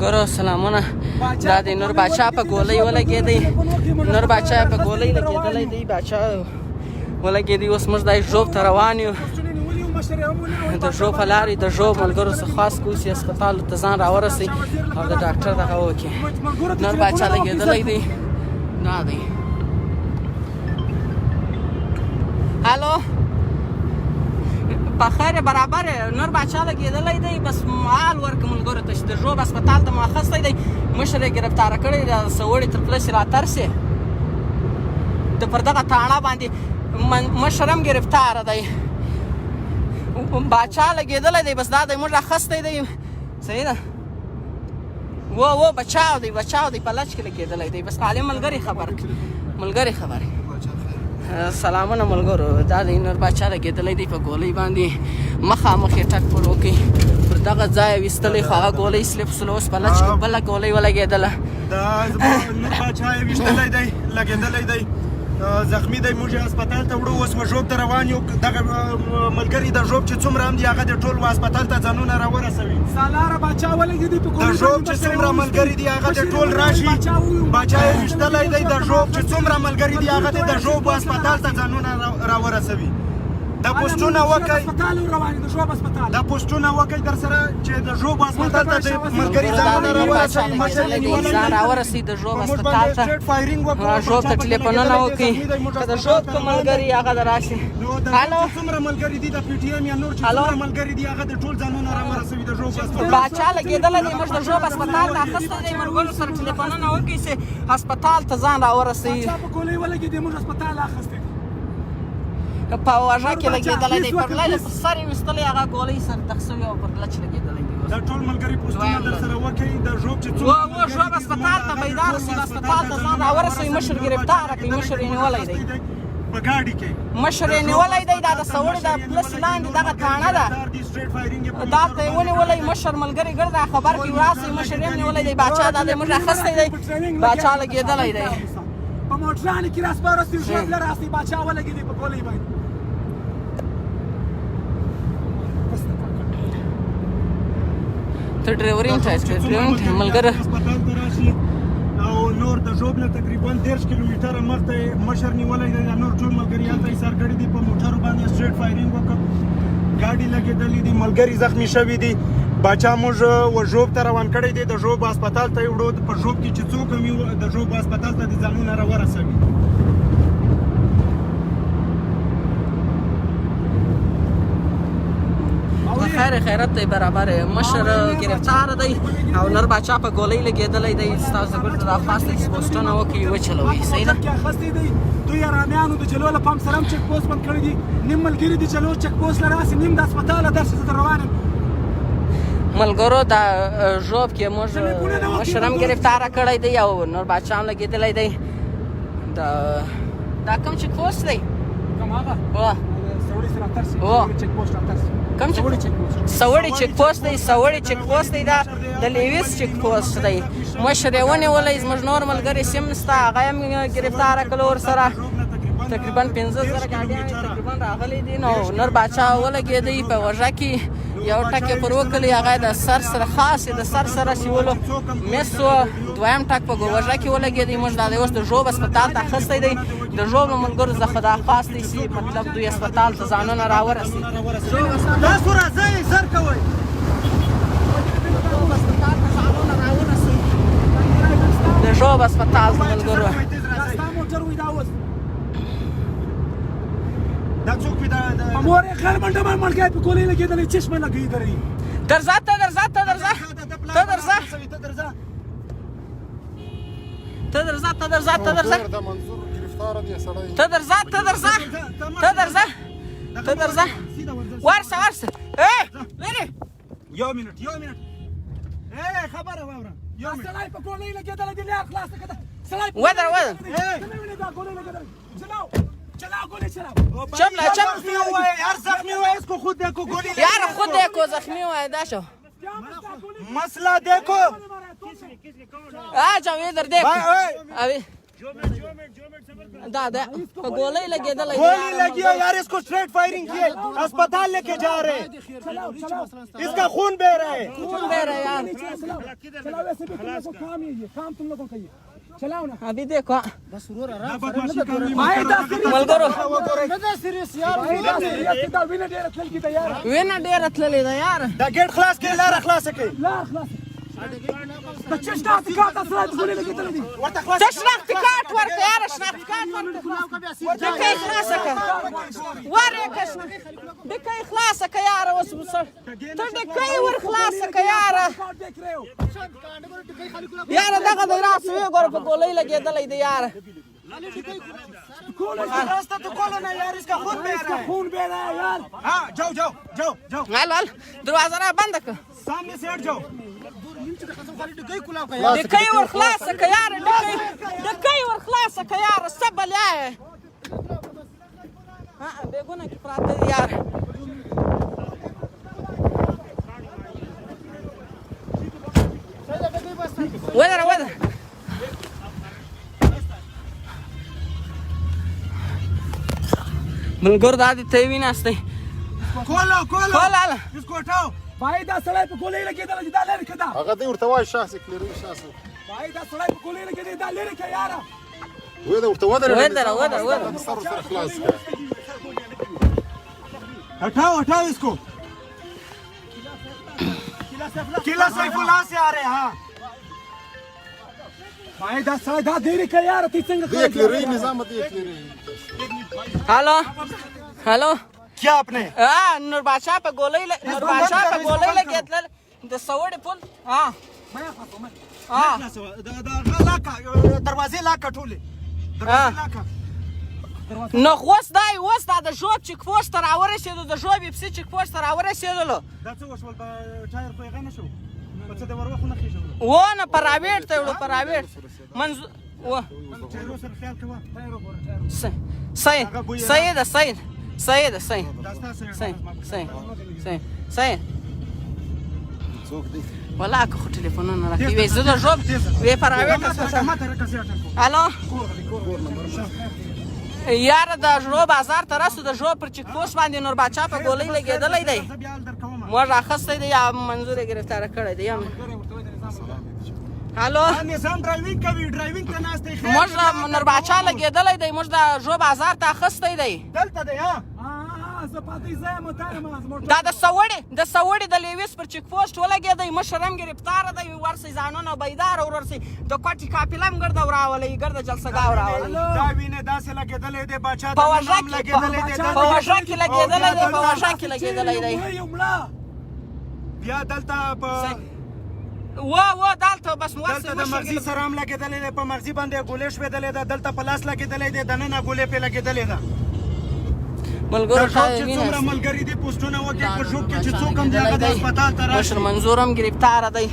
ملګرو سلامونه. دا د نور باچا په ګولۍ ولګېدی، نور باچا په ګولۍ لګېدلی دی، باچا ولګېدی. اوس موږ دا ژوب ته روان یو، د ژوب په لارې د ژوب ملګرو څخه خاص کوسي هسپتالو ته ځان راورسئ او د ډاکټر دغه وکړي. نور باچا لګېدلی دی، دا دی. هلو په خیر برابر نور باچا لګېدلی دی، بس مال ورکړه ملګرو ته چې د ژوب هسپتال ته مو اخیستی دی. مشر یې ګرفتاره کړی د سوړې تر پلسې راترسې د پر دغه تاڼه باندې مشر هم ګرفتاره دی، باچا لګېدلی دی، بس دا دی موږ اخیستی دی. صحیح ده و بچاو دی په لچ کې لګېدلی دی. بس عالم ملګري خبرې سلامونه ملګرو. دا د نور باچا لګېدلی دی په ګولۍ باندې، مخامخ یې ټک پر وکړي، پر دغه ځای یې ویستلی خو هغه ګولۍ سلیپ سوله، اوس په لچ کې بله ګولۍ ولګېدله. دا زما نور باچا یې ویشتلی دی، لګېدلی دی، زخمی دی. موږ یې هسپتال ته وړو، اوس مو ژوب ته روان یو. دغه ملګري د ژوب چې څومره هم دي هغه د ټول هسپتال ته ځانونه راورسوي. سالاره باچا ولګېدی په ګولۍ، د ژوب چې څومره ملګري دي هغه د ټول راشي. باچا یې ویشتلی دی، د ژوب چې څومره ملګري دي هغه د ژوب هسپتال ته ځانونه راورسوي. دا پوسټونه وکئ، دا پوسټونه وکئ در سره چې د ژوب هسپتال ته د ملګري ځانونه راورسوي. ځان راورسئ د ژوب هسپتال ته، ژوب ته ټلیفونونه وکړئ که د ژوب کوم ملګري هغه د راشي. هلو څومره ملګري دي د پي ټي ایم یا نور چې څومره ملګري دي هغه د ټول ځانونه راورسوي د ژوب هسپتال. باچا لګېدلی دی، موږ د ژوب هسپتال ته اخیستی دی، ملګرو سره ټلیفونونه وکړئ چې هسپتال ته ځان راورسوي. باچا په ګولۍ ولګېدی، موږ هسپتال اخیستی په واژه کې لګېدلی دی، پر لایله په سر یې ویستلی، هغه ګولۍ سر تخ سوي او پر لچ لګېدلی دی. دا ټول ملګري پوسټونه در سره وکئ د ژوب چې ژوب هسپتال ته بیدار شي، هسپتال ته ځان راورسوي. مشر ګرفتاره کړي، مشر یې نیولی دی، په ګاډي کې مشر یې نیولی دی. دا د سوړې د پلسې لاندې دغه تاڼه ده، دا ته یې ونیولی. مشر ملګري ګرده خبر کړي وراسئ، مشر یې هم نیولی دی. باچا دا دی موږ اخیستی دی، باچا لګېدلی دی. په موټرانو کې راسپارستی ژوب له راستئ باچا ولګېدی په ګولۍ باندې. ته ډریورینګ ته ملګره هسپتال ته راشي او نور د ژوب نه تقریبا 13 کیلومتره مخته مشر نیولی دی. نور ټول ملګري هلته ایسار کړي دي، په موټرو باندې سټریټ فایرینګ وکړ، ګاډي لګېدلي دي، ملګري زخمي شوي دي. باچا موږ ژوب ته روان کړی دی، د ژوب هسپتال ته یې وړو. په ژوب کې چې څوک هم وي د ژوب هسپتال ته د ځانونه راورسوي. خیر خیرت دی برابر. مشر ګرفتار دی او نور باچا په ګولۍ لګېدلی دی. ستاسو ګوتو دا خاص دی چې پوسټونه وکړئ وچلوئ. صحیح ده اخیستی دی. دوی ارامیانو د جلو له پمپ سره هم چک پوسټ بند کړی دي. نیم ملګري د جلو چک پوسټ له راسي، نیم د هسپتاله درشي. زه روان یم ملګرو. دا ژوب کې موږ مشر هم ګرفتاره کړی دی او نور باچا هم لګېدلی دی. دا کوم چک پوسټ دی؟ کوم هغه سوړې سره ترسي چک پوسټ ترسي سوړې چک پوسټ دی، سوړې چک پوسټ دی. دا د لیویس چک پوسټ دی. مشر یې ونیولی، زموږ نور ملګري سیم نسته، هغه هم ګرفتاره کړه. ورسره تقریبا 15,000 ګاډیان تقریبا راغلی دي. نو نور باچا ولګېدی، په وژه کې یو ټک یې پر وکړي، هغه د سر سره خاص د سر سره سیولو مس و. دویم ټک په وژه کې ولګېدی. موږ دا دی اوس د ژوب هسپتال ته اخیستی دی. د ژوب له ملګرو څخه دا خاص دی چې مطلب دوی هسپتال ته ځانونه راورسي. تاسو راځئ زر کوئ د ژوب هسپتال ته ملګرو. دا څوک وي؟ په مور یې خیر منډه ملګری په ګولۍ لګېدلی، چشمه لګېدلی. درځه ته درځه ته درځه ته درځه ته درځه ته درځه ته درځه ته درځه ته درځه ته درځه ته درځه ورسه لرې. یو منټ خبره واوره. سړی په ګولۍ لګېدلی دی، لار خلاصه کړه. سړی ودره چلاو گولی چلاو. چپ یار زخمی हुआ है इसको खुद देखो गोली यार खुद देखो जख्मी हुआ है दाशो मसला देखो आ जाओ इधर देखो अभी دا په ګولۍ لګېدلی गोली लगी है यार, इसको स्ट्रेट फायरिंग किए, अस्पताल लेके जा रहे हैं, इसका खून बह रहा है। खून बह रहा है यार। चलाओ वैसे भी तुम लोगों को काम ही है, काम तुम लोगों का ही है। चलाओ ना अभी देखो मलगरो وینه ډېره تللې ده یار. دا گیٹ خلاص کې لاره خلاص کړئ. چش تحقیقات اصلا تقولي لك انت څه شناختي کارت ورکړه یاره، شناختي کارت ډکه یې خلاصه کړه، ورکړه ډکه یې خلاصه کړه یاره. اوس ته ډکه یې ور خلاصه کړه یاره. یاره دغه دی راسه ویې ګوره په ګولۍ لګېدلی دی یاره. रास्ता तो खोलो ना यार, इसका खून बह रहा है। खून बह रहा है यार। हाँ जाओ जाओ जाओ जाओ, هل دروازه را بنده کړه. सामने से हट जाओ। ډکه یې ور خلاصه کړه یاره، ډکه یې ور خلاصه کړه یاره. څه بلیا یې بېګونه کې پراته دي یاره. ودره ملګرو دا دې ته یې ویناستی. खोलो खोलो खोल इसको हटाओ। भाई دا سړی په ګولۍ لګېدلی چې دا لرې کړه دا. هغه دی ورته وایي شاسې کلیري شاسې भाई دا سړی په ګولۍ لګېدلی دا لرې کړه یاره. وې دا ورته ودرېږه ودره سر سره خلاص کړه. हटाओ हटाओ इसको। किला सैफुल्लाह से आ रहे हैं। हाँ भाई دا سړی دا لرې کړه یاره. تی څنګه دی کلیري نظام دی کلیري. هلو क्या आपने نور بادشاه په ګولۍ لګېدل د سوړې پل. दरवाजे ला कटोले نو اوس دا د ژوب چیک پوسټ ته راورسېدو، د ژوب پسې چیک پوسټ ته راورسېدلو. دا څه وشول په ټایر په هغه نه شو په څه د ور وخت نه خېژو ونه پرایویټ ته وړو، پرایویټ منظور ټایرو سره خیال کوه. صحیح څوک دی؟ والله که خو ټلیفونونه راکوي وی زه د ژوب وی پرایویټ الو یاره د ژوب بازار ته رسو، د ژوب پر چیک پوسټ باندې نور بادشاه په ګولۍ لګېدلی دی. موږ راخستی دی یا منظور یې ګرفتاره کړی دی. الو نظام ډرایوینګ کوي، ډرایوینګ ته ناست دی. موږ نور بادشاه لګېدلی دی، موږ د ژوب بازار ته اخیستی دی. دلته دی ها زه پاتې ځای محترمه دا د سوړې د لیویس پر چیک پوسټ ولګېدی، مشر هم ګرفتاره دی. ورسئ ځانونه بیداره ورسئ، د کوټې قافله هم ګرده وراولئ، ګرده جلسهګاه وراولئ. دا وینې داسې لګېدلی دی باچا په وژه کې لګېدلی دی، په وژه کې لګېدلی دی. بیا دلته په دلته بس دلته د مغزي سره هم لګېدلی دی، په مغزي باندې ګولۍ شوېدلې ده، دلته په لاس لګېدلی دی، دننه ګولۍ پرې لګېدلې ده. ملګرو ته څومره ملګري دي پوسټونه وکړي په ژوب کې چې څوک هم دی هغه د هسپتال ته راشي. مشر منظور هم ګرفتاره دی،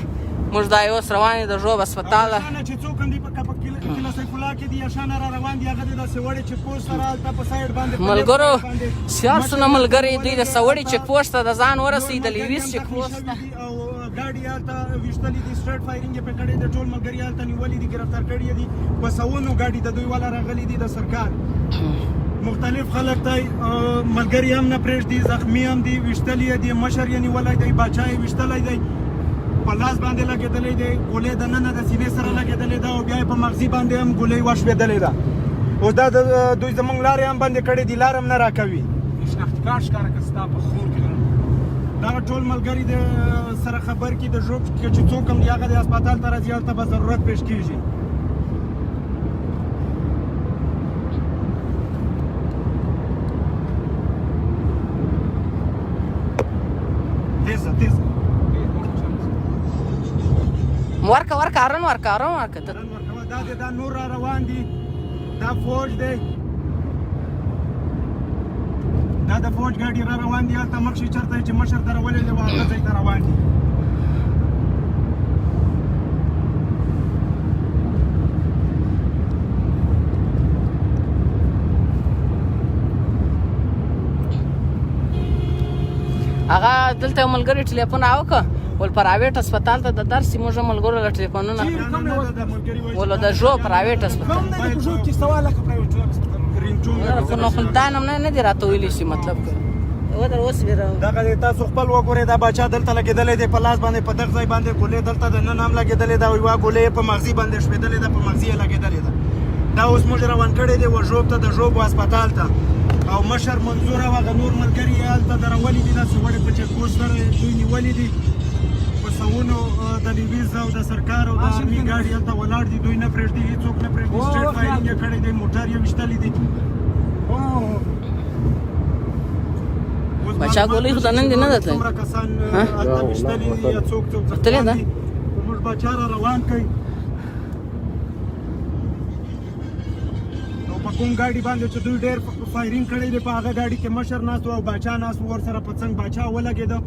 موږ دا اوس روان یو د ژوب هسپتال چې څوک هم دی په کیله سیف الله کې دي یا شانه را روان دي، هغه د سوړې چیک پوسټ سره هلته په سایډ باندې ملګرو سیاسونه ملګري دوی د سوړې چیک پوسټ ته د ځان ورسوي، د لیویس چیک پوسټ ته او ګاډي هلته ویشتلې دي، سټریټ فایرینګ یې پرې کړی دی، ټول ملګري هلته نیولي دي، ګرفتار کړي دي. په سوونو ګاډي د دوی والا راغلي دي د سرکار. مختلف خلک دی ملګري هم نه پرېږدي، زخمي هم دي، ویشتلي دي، مشر یې نیولی دی، باچا یې ویشتلی دی، په لاس باندې لګېدلی دی، ګولۍ دننه د سینې سره لګېدلې ده او بیا یې په مغزي باندې هم ګولۍ وشوېدلې ده. اوس دا دوی زموږ لارې هم بندې کړې دي، لار هم نه راکوي. شناختي کارت ښکاره کړه ستا په خور کې دغه ټول ملګري د سره خبر کړي د ژوب کې چې څوک هم دي هغه د هسپتال ته راځي، هلته به ضرورت پیش کېږي. ورکه هرن ورکه دا نور را روان دي، دا فوج دی، دا د فوج ګاډي را روان دي، هلته مخشي چېرته چې مشر درولې دی هغه ځای ته روان دي. هغه دلته یو ملګري ټلیفون راوکړه، ول پرایویټ هسپتال ته د درسي موږ ملګرو له ټلیفونونه ول د ژوب پرایویټ هسپتال کوم دی په ژوب کې سوال لکه پرایویټ خو نو خو دا نوم نه دي راته ویلی شي مطلب که ودر اوس ویره دغه تاسو خپل وګورئ دا بچا دلته لګېدلی دی په لاس باندې په دغه ځای باندې ګولې دلته د نن هم لګېدلې ده یوه ګولې په مغزي باندې شوېدلې ده په مغزي یې لګېدلې ده دا اوس موږ روان کړی دی وژوب ته د ژوب هسپتال ته او مشر منظور او هغه نور ملګري یې هلته درولي دي داسې وړې په چیک پوسټ سره دوی نیولي دي په سوونو د لیویز او د سرکار او د آرمي ګاډي هلته ولاړ دي دوی نه پرېږدي هېڅوک نه پرېږدي سټریټ فایرینګ یې کړی دی موټر یې ویشتلی دي بچا ګولۍ خو د نن دې نه ده تللی څومره کسان هلته ویشتلي دي یا څوک تللی ده موږ بچا را روان کړئ په کوم ګاډي باندې چې دوی ډېر فایرینګ کړی دی په هغه ګاډي کې مشر ناست و او باچا ناست و ورسره په څنګ باچا ولګېده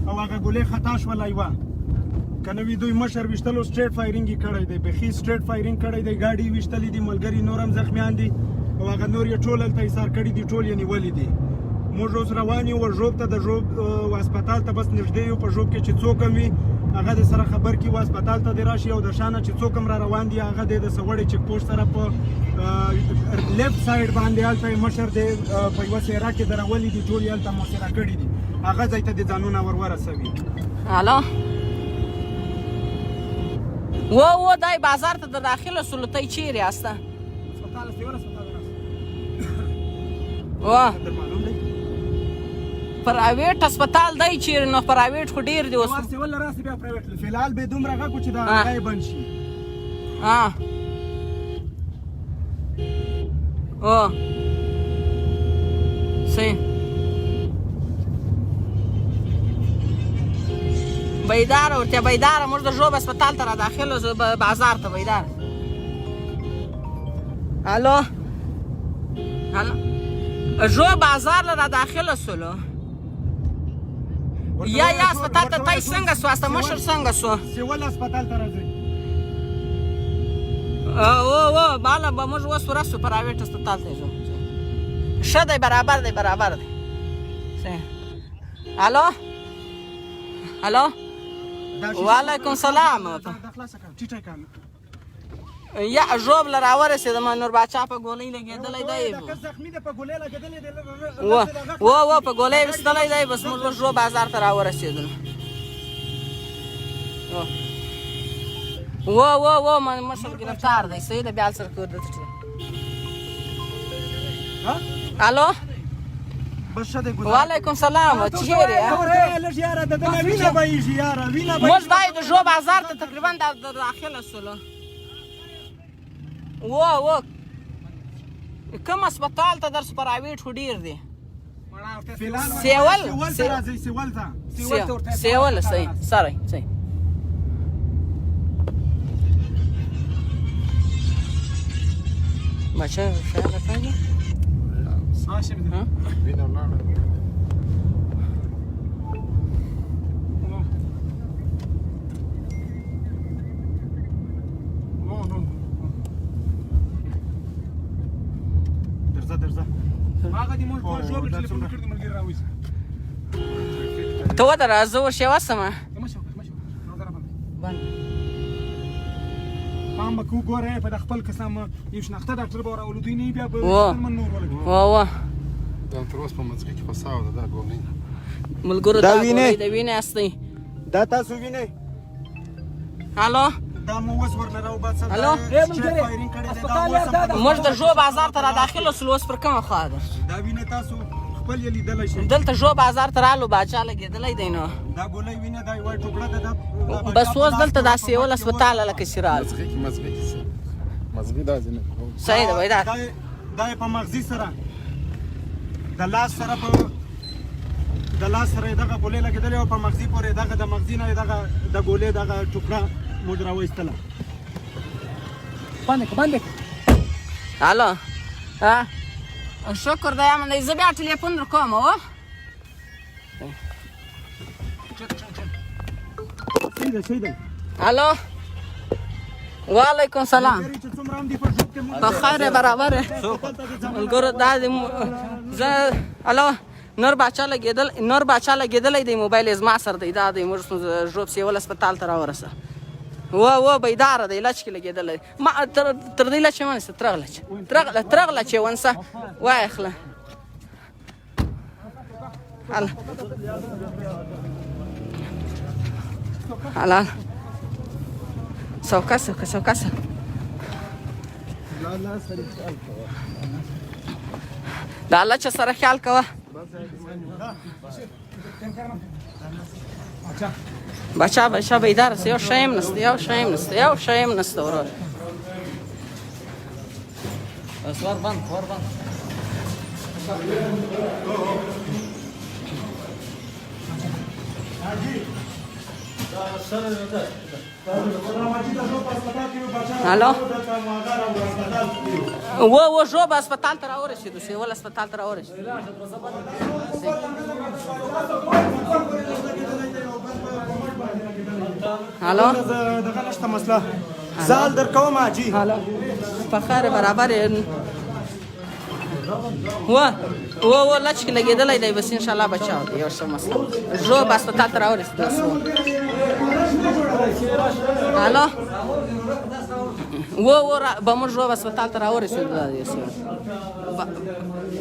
او هغه ګولۍ خطا شوله یوه که نه وي دوی مشر ویشتلو سټریټ فایرینګ یې کړی دی بیخي سټریټ فایرینګ کړی دی ګاډي یې ویشتلي دي ملګري نور هم زخمیان دي او هغه نور یې ټول هلته ایسار کړي دي ټول یې نیولي دي موږ اوس روان یو ژوب ته د ژوب هسپتال ته بس نږدې یو په ژوب کې چې څوک هم وي هغه د سره خبر کړي و هسپتال ته دې راشي او د شانه چې څوک هم را روان دي هغه د سوړې چیک پوسټ سره په لیفټ سایډ باندې هلته مشر دی په یوه څېره کې درولي دي ټول یې هلته محاصره کړي دي هغه ځای ته د ځانونه ور ورسوي الو و دای بازار ته د داخله سولو تی چیرې یاسته هسپتال سیول هسپتال و پرایویټ هسپتال دی چیرې نو پرایویټ خو ډېر دی اوس سیول راسي بیا پرایویټ فلحال به دومره غږ و چې دا هغه بند شي صحیح بیدار ورته بیدار موږ د ژوب هسپتال ته را داخل بازار ته بیدار الو ژوب بازار له داخل سولو یا هسپتال ته تای څنګه سو استه مشر څنګه سو سیول هسپتال ته راځئ بالا به موږ اوس ورسو پرایویټ هسپتال ته ځو ښه دی برابر دی الو وعلیکم سلام یا ژوب له راورسېدم نور باچا په ګولۍ لګېدلی دی په ګولۍ ویستلی دی بس موږ ژوب بازار ته راورسېدلو مشر ګرفتار دی صحیح ده بیا سره کور الو وعلیکم سلام چیرې موږ دا د ژوب بازار ته تقریبا د داخله سولو کوم هسپتال ته درس پرایویټ خو ډېر دی سیول صحیح سره صحیح بچه شاید راکاږي وینه ولاړه هغه دې موږ په ژوب ټلیفون کړی د ملګري راوځي ته ودره زه ورشي وسمه پام به کو ګوره په د خپل قسم یو شناخته ډاکټر به راولو دوی نه بیا به من نور ولګي دا تر اوسه په منځ کې فساد ده دا ګولۍ ملګرو دا ګولۍ د وینې اصلي دا تاسو وینئ الو دا مو اوس ورنه راوباسه الو موږ د ژوب بازار ته را داخله سولو اوس پر کومه خوا ده دا وینه تاسو خپل یې لیدلی شئ دلته ژوب بازار ته رالو باچا لګېدلی دی نو دا ګولۍ وینه دا یوه ټوکړه ده بس اوس دلته دا سیول هسپتال هلکه چې رالو مزغي دا ځینې صحیح ده بیدار دا یې په مغزي سره د لاس سره یې دغه ګولۍ لګېدلې او په مغزي پورې دغه د مغزي نه یې دغه د ګولۍ دغه ټوکړه موږ راوایستله باندې الو شکر دی امن زه بیا ټلیفون در کوم صحیح دی الو وعلیکم سلام په خیر برابر ملګرو دا زه الو نور باچا لګېدلی دی موبایل یې زما سره دی دا دی موږ ژوب سیول هسپتال ته راورسه و بیداره دی لچ کې لګېدلی ما تر دې لچې ونیسه ترغله چې ونسه وایخله حلال سوکاسه د الله چې سره خیال کوه بچا بیداره سه یو شی هم نسته ورور ور بند الو و ژوب هسپتال ته راورسېدو سیول هسپتال ته راورسېدو الو دغه نشته مسله زال در کوم حاجي په خیر برابر و لچ کې لګېدلی دی بس انشاءالله بچاو دی یو څه مسله ژوب هسپتال ته راورسېدو الو به موږ ژوب هسپتال ته راورسېدو دا دی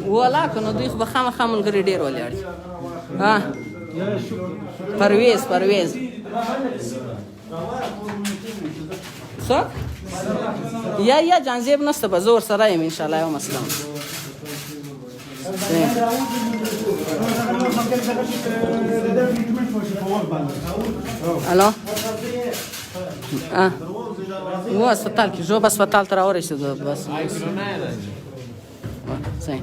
ولا که نو دوی خو به خامخا ملګري ډېر ولاړ پرویز څوک یا جانزیب نسته به زه ورسره یم انشاءالله یو مسله الو و هسپتال کې ژوب هسپتال ته راورسېدو بس صحیح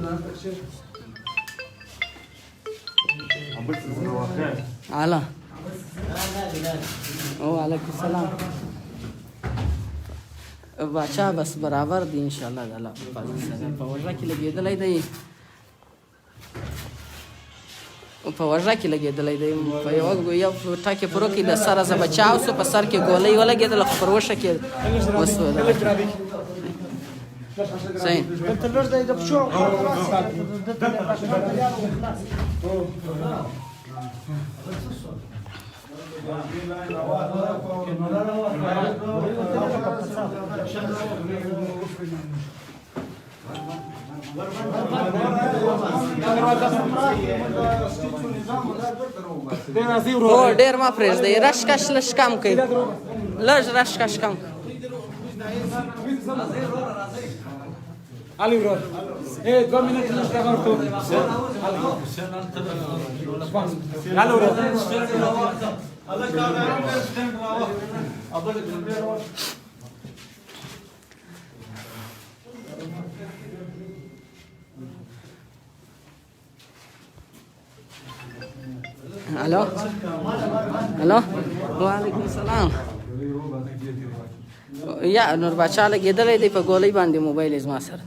الو وعلیکم السلام باچا بس برابر دی انشاءالله د الله په فضل سره په وژغه کې لګېدلی دی په یو ټاکې پرو کې د سره زه بچاو سو په سر کې ګولۍ ولګېدله خو پر وشه کې وسوه صحیح ډېر ما پرېږدئ رشکش لږ کم کوي لږ رشکش کم علي ورور 2 منټه نشته ورته علي ورور الو وعلیکم السلام یا نور باچا لګېدلی دی په ګولۍ باندې موبایل یې زما سره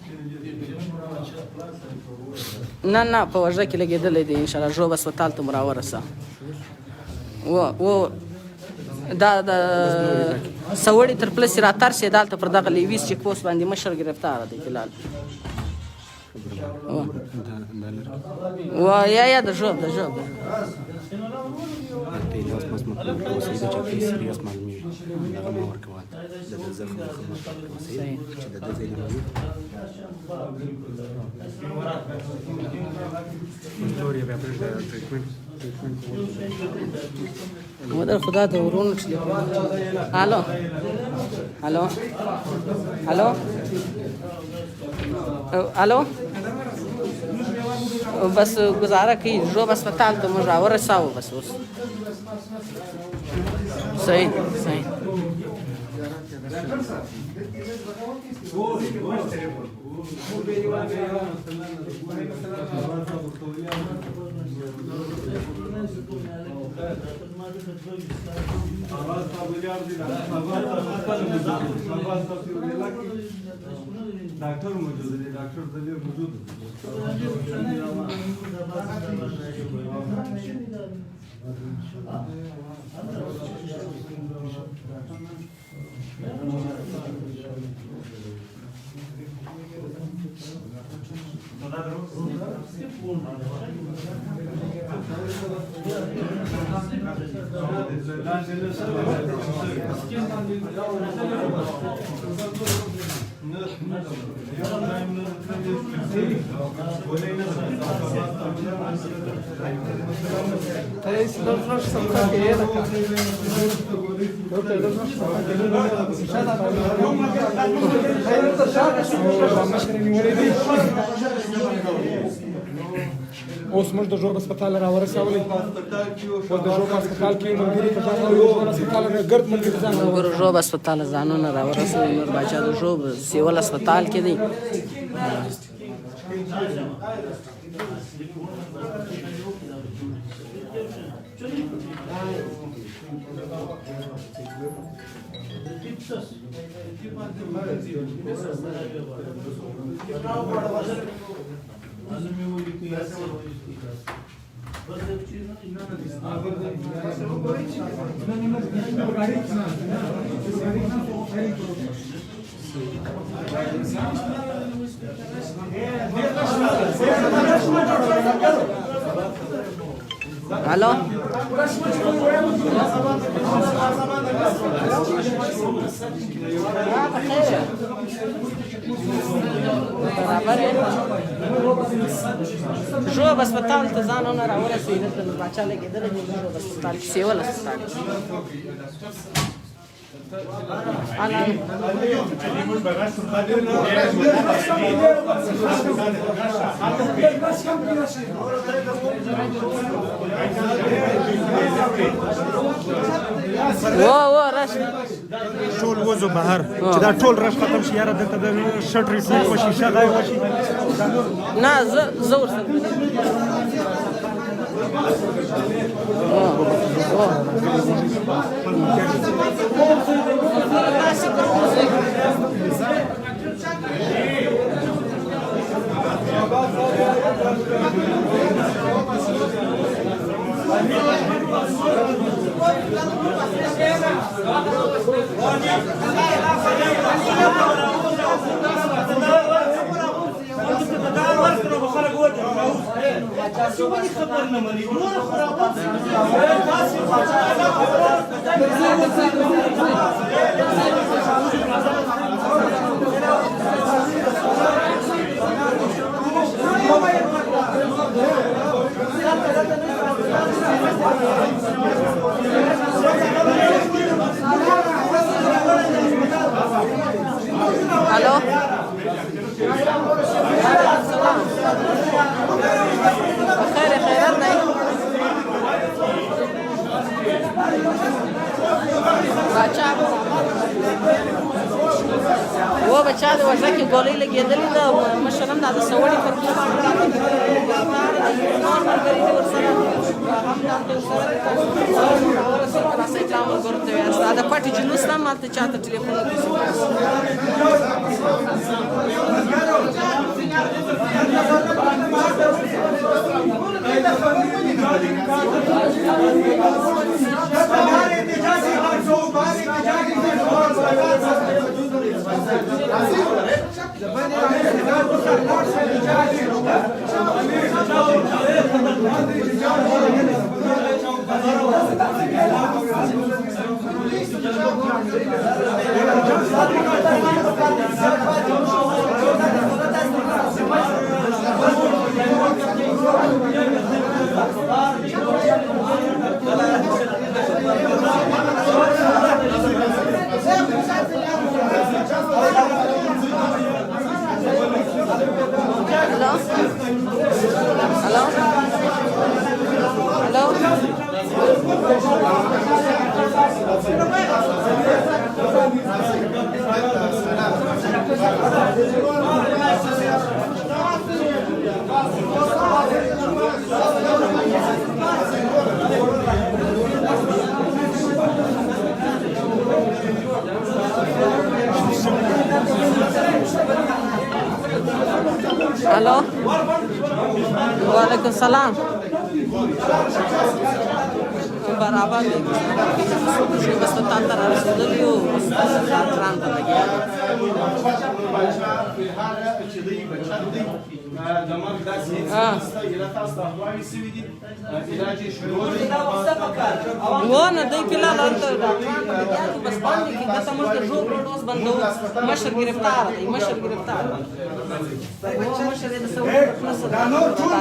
نه په وژغه کې لګېدلی دی انشاءالله ژوب هسپتال ته مو راورسه دا د سوړې تر پلسې راترسې دلته پر دغه لیویس چیک پوسټ باندې مشر ګرفتاره دی فلحال یا د ژوب مدر خدا د ورونو الو بس گزاره کوي ژوب هسپتال ته موږ راورساوو بس اوس صحیح डॉक्टर मौजूद है डॉक्टर दलील मौजूद है اوس موږ د ژوب هسپتال راورسولې اوس د ژوب هسپتال کې ملګري په ځان او ژوب هسپتال نه ګرد ملګري ځان ګورو ژوب هسپتال ځانونه راورسوي نور باچا د ژوب سیول هسپتال کې دی الو برابر ژوب هسپتال ته ځانونه راورسوي دلته نور باچا لګېدلی دی ژوب هسپتال کې سیول هسپتال ټول وځو بهر چې دا ټول رش ختم شي یاره دلته د شټ ریټمنټ وشي شغای وشي نه زه ورسره الو بخیر خیرات دی باچا و بچا د وژه کې ګولۍ لګېدلې ده مشرم دا د سوړې پر ملګري دي ورسره هم دلته ورسره راسئ اسلام ملګرو ته ویاست دا د پټې جلوس ته هم هلته چاته ټلیفون الو وعلیکم السلام برابر دی چې بس ته تاسو راځئ یو ډاکټران ته لګیا ونه دوی فلحال هلته ډاکټران په لګیا دي بس باندې کې دلته موږ د ژوب روډ اوس بندوو مشر ګرفتار دی مشر ګرفتار دی مشر یې د سعودي په خلاصه دا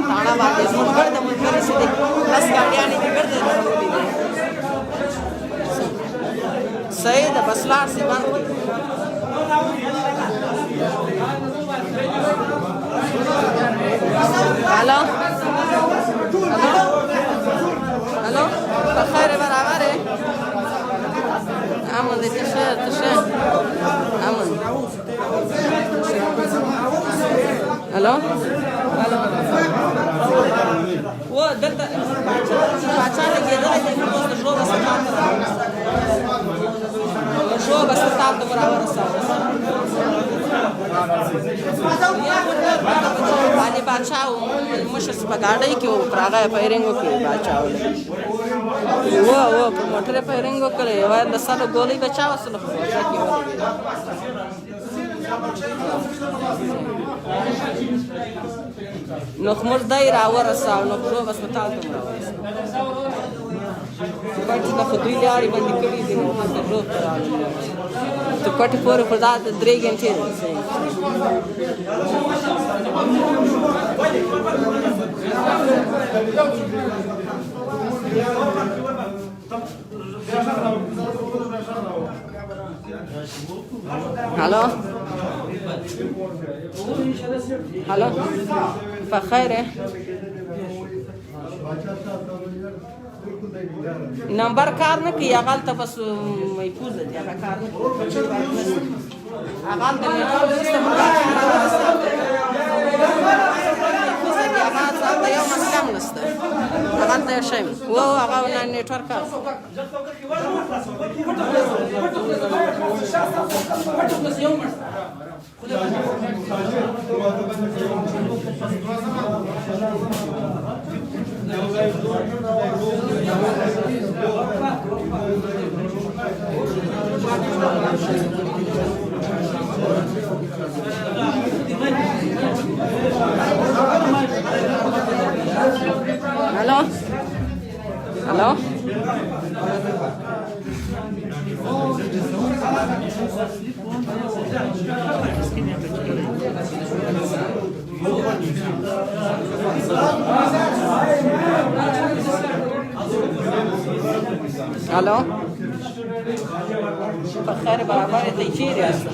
تاڼه باندې زموږ ګړ د ملګري چې دی لس ګاډیانې دې ګرد درولي دي صحیح ده بس لاړ سي بند کړي الو الو بخیر برابر امن دې تشه امن الو و دلته باچا لګېدلی دی موږ اوس د ژوب اسپتال ته ژوب اسپتال ته ورسوو باندې باچا مشر په ګاډۍ کې و پر هغه یې فایرینګ وکړي باچا و په موټر یې فایرینګ وکړی یوه د سره ګولۍ بچا وسله په موټر کې ولګېده نو موږ دی راورساو نو ژوب اسپتال ته مو راورساو کوټې ته خو دوی لارې بندې کړي دي نو دلته ژوب ته راغلو تر کوټې پورې خو دا 3 ګنټې ده الو الو بخیر نمبر کار نه کوي هغه هلته بس محفوظ دی هغه کار نه کوي هغه هلته نیټورک سیسټم هغه یو مسله هم نشته هغه هلته یو شی هغه نیټورک الو الو الو بخیر برابر دی چیرې هسته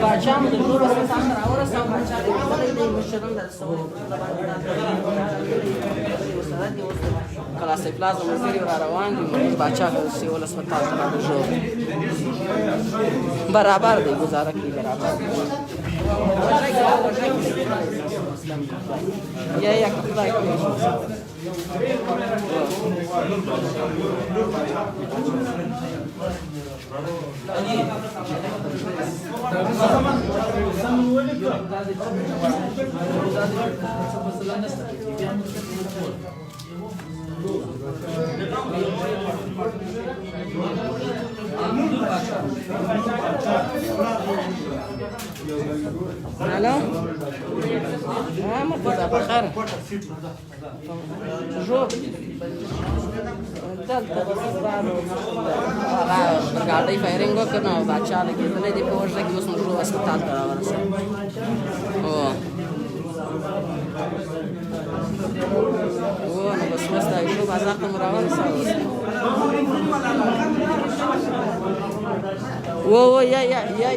باچا مو د ژوب اسپتال ته راورسوم باچا دې راغلی دی مشران د سعودي کلاسې پلازا ملګري را روان دي نو باچا سیول اسپتال ته راغلی ژوب برابر دی ګزاره کوي برابر یا که خدای کوي الو مرتضى بخير ژوب دلته پر ګاډۍ فایرینګ وکړ نو باچا لګېدلی دی په وژغه کې اوس موږ ژوب اسپتال ته راورسوو نو بس اوس د ژوب بازار ته مو راورسوو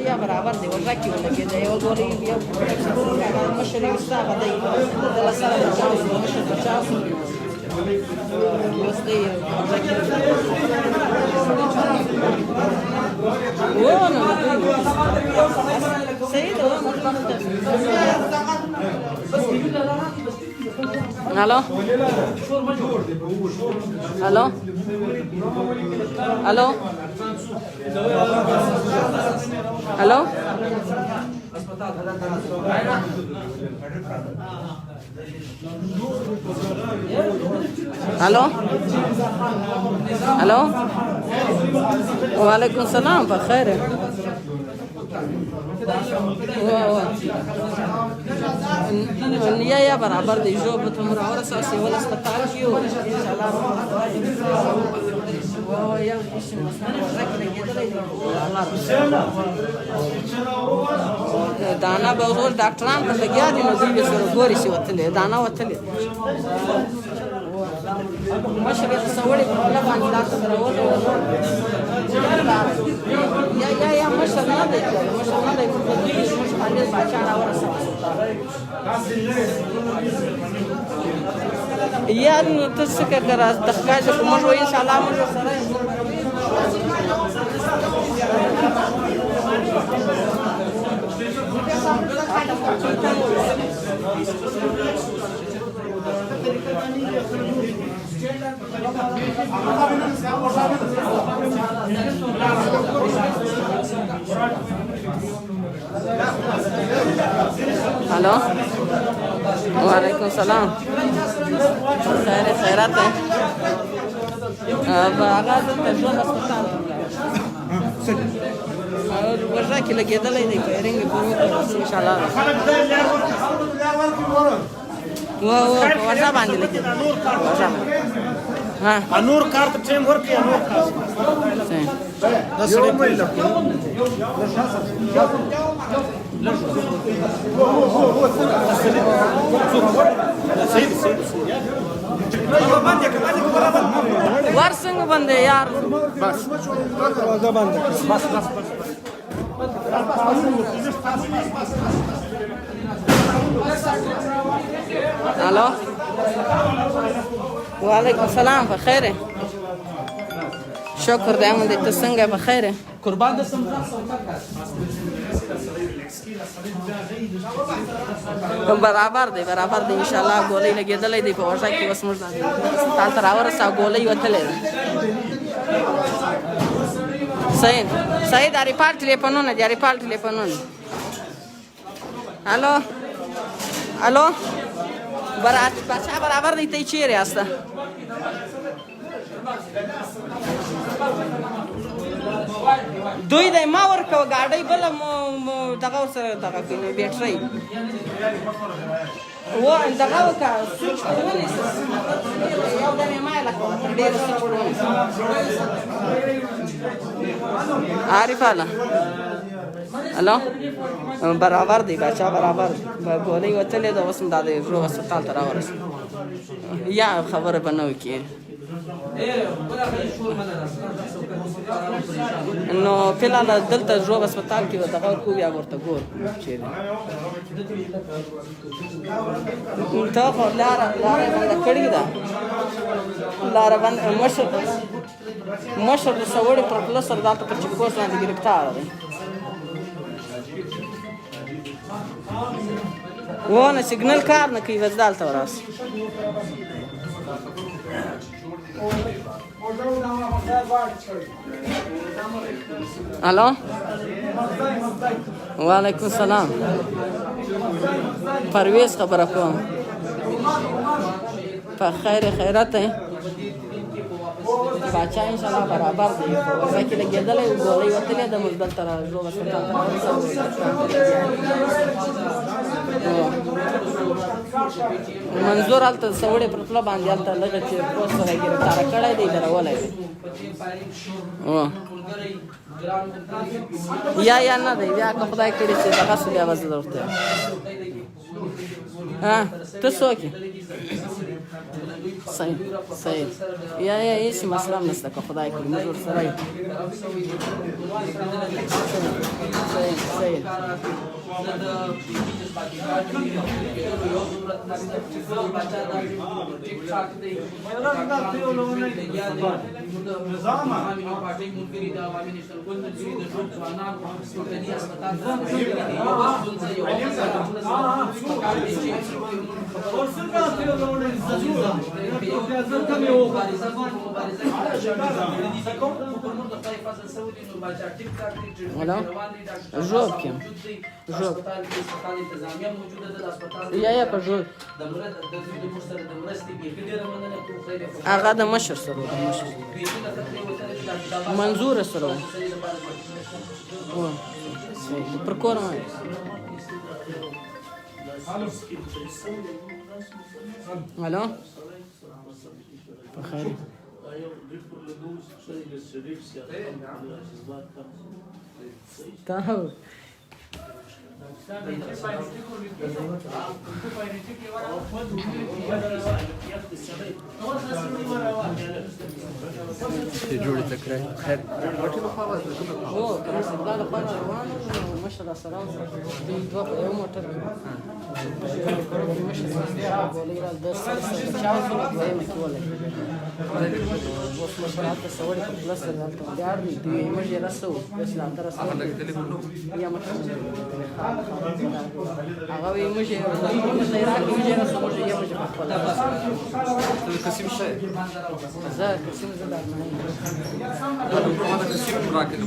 یا برابر دی وژغه کې ولګېده یوه ګولۍ یو مشر یې ستا به دی دله سره بچاو شو مشر بچاو شو اوس دی وژغه کې نو صحیح ده الو الو الو الو الو الو وعلیکم السلام په خیر یا برابر دی جو به تم را ورساسي ولا اسپیټال کې یو ان شاء الله او یو هیڅ مسله راکړه کېدلای دانا به ټول ډاکټران ته لګیا دي نو دوی به سره ګوري چې وتلې دانا وتلې مشر یې تصوري په خپل باندې لاس سره وته یا مشر نه دی مشر نه دی مشر باندې باچا را ورساسي یا نو ته څه کوي راز تخکاج کوم جو ان شاء الله موږ سره الو وعلیکم السلام خیر خیرات ہے هغه ته ژوند اسپیټال او ورځه کې لګېدلې دی پیرنګ په ان شاء الله و ورځه باندې لګېدلې ها نور کار ته ټیم ورکړي نور کار دا سړی په ورسنګ باندې یار بس دا باندې بس بس الو وعلیکم السلام په خیر شکر دی مونږ ته څنګه په خیر قربان د سم برابر دی ان شاء الله ګولۍ لګېدلې دی په ورځ کې اوس موږ تال تر اورسا ګولۍ وتلې صحیح دا ریپارټ ټلیفونونه الو بچا برابر دی ته چیرې یاسته دوی د ما ورکو ګاډۍ بل دغه سره دغه کوي بیټرۍ و دغه وکا سوچ کولی یو د ما لا کوه ډېر سوچ کولی عارف الله الو برابر دی بچا برابر ګولۍ وتلې د اوس د روغ هسپتال ته راورسې یا خبره بنو کې نو فلحال دلته روغ هسپتال کې دغه کو بیا ورته ګور چیرې ته خو لاره باندې کړې ده لاره باندې مشر د سوړې پر پلس سره دلته په چکوس باندې گرفتار دی وونه سیګنل کار نه کوي وځ دالته وراس الو وعلیکم السلام پرویز خبره کوم په خیرات ہے باچا ان شاء الله برابر دی ځکه لګیدلې ګولۍ وتلې د مزدل تر روغ هسپتال منظور الته سوړې پر خپل باندې الته لږه چې پوسټ هغه گرفتار کړی دی درولای یا نه دی بیا که خدای کړي چې دغه څه بیا وځي ورته ها ته څوک صحیح یا هیڅ مسله نشته که خدای کړي موږ سره صحیح ژوب هسپتال کې هسپتال انتظامیه موجوده ده د هسپتال یا په ژوب د موږ سره د مرستې بیخي ډېره مننه کوو خدای دې خوشحاله هغه د مشر سره د مشر بیخي له خطرې وتلی چې منظور سره و. سړي لپاره و پر کور ما الو بخیر تا جوړې تکرار خیر هو پر استقلال خوانا روانو مشر سلام دوی دوه په یو موټر کې مشر سره بولې را 10 چاو سره دوی مې کوله اوس مشر هغه سوړ په پلس راځي یار دې دوی مې راسو بس لا تر سره یا مشر هغه وی مې نه راکې مې راسو مې یا مې په خپل قسم شي زه قسم زه هذا قسم راكن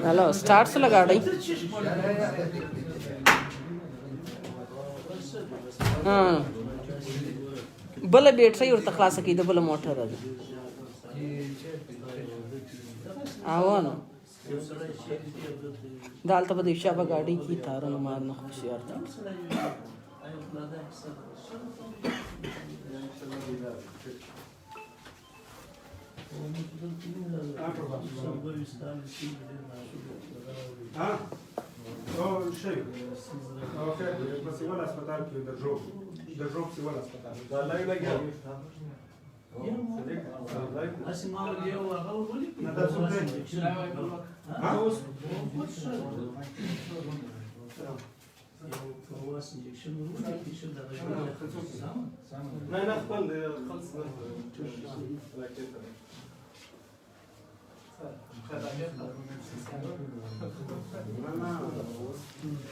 हेलो स्टार्ट से लगा रही हाँ बल बैटरी और तखलास की बल मोटर है आओ ना दाल तो बदी शाबा गाड़ी की तारों मारना खुशियार था ها او شي اوكي بس ولا اسبتال کې د جوب سی ولا اسبتال دا لای لګیا اسماء دی او هغه ولي نه دا څه ها اوس نه نه خپل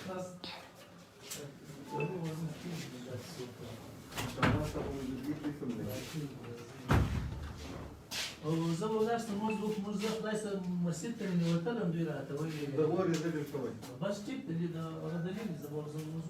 خلص او زه ولاسته موږ خدای سره مسجد ته نیوتلم دوی راته وایي د اور دې شوی بس ټیک دی دا هغه دلیل زه ورزم موږ